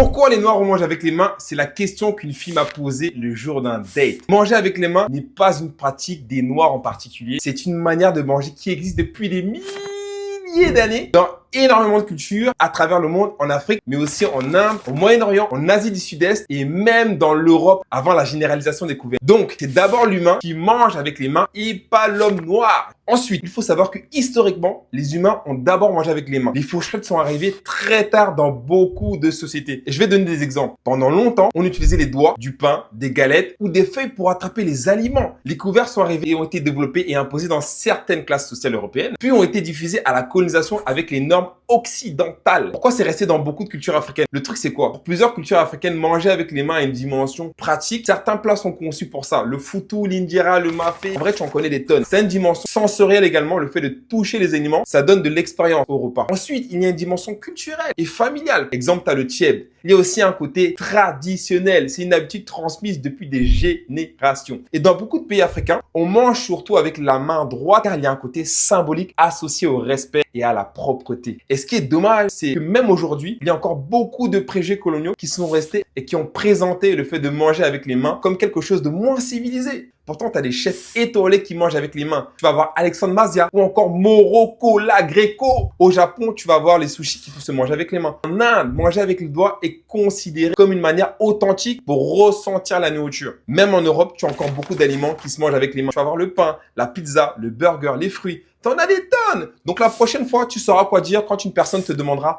Pourquoi les Noirs on mange avec les mains? C'est la question qu'une fille m'a posée le jour d'un date. Manger avec les mains n'est pas une pratique des Noirs en particulier. C'est une manière de manger qui existe depuis des milliers d'années dans énormément de cultures à travers le monde, en Afrique, mais aussi en Inde, au Moyen-Orient, en Asie du Sud-Est et même dans l'Europe avant la généralisation des couverts. Donc, c'est d'abord l'humain qui mange avec les mains et pas l'homme noir. Ensuite, il faut savoir que historiquement, les humains ont d'abord mangé avec les mains. Les fourchettes sont arrivées très tard dans beaucoup de sociétés. Et je vais donner des exemples. Pendant longtemps, on utilisait les doigts, du pain, des galettes ou des feuilles pour attraper les aliments. Les couverts sont arrivés et ont été développés et imposés dans certaines classes sociales européennes, puis ont été diffusés à la colonisation avec les normes occidentales. Pourquoi c'est resté dans beaucoup de cultures africaines? Le truc, c'est quoi? Pour plusieurs cultures africaines, manger avec les mains a une dimension pratique. Certains plats sont conçus pour ça. Le foutou, l'injera, le mafé. En vrai, tu en connais des tonnes. C'est une dimension sensorielle également. Le fait de toucher les aliments, ça donne de l'expérience au repas. Ensuite, il y a une dimension culturelle et familiale. Exemple, tu as le tieb. Il y a aussi un côté traditionnel. C'est une habitude transmise depuis des générations. Et dans beaucoup de pays africains, on mange surtout avec la main droite car il y a un côté symbolique associé au respect et à la propreté. Et ce qui est dommage, c'est que même aujourd'hui, il y a encore beaucoup de préjugés coloniaux qui sont restés et qui ont présenté le fait de manger avec les mains comme quelque chose de moins civilisé. Pourtant, tu as des chefs étoilés qui mangent avec les mains. Tu vas voir Alexandre Mazia ou encore Moro Kola Greco. Au Japon, tu vas voir les sushis qui peuvent se manger avec les mains. En Inde, manger avec les doigts est considéré comme une manière authentique pour ressentir la nourriture. Même en Europe, tu as encore beaucoup d'aliments qui se mangent avec les mains. Tu vas voir le pain, la pizza, le burger, les fruits. T'en as des tonnes. Donc la prochaine fois, tu sauras quoi dire quand une personne te demandera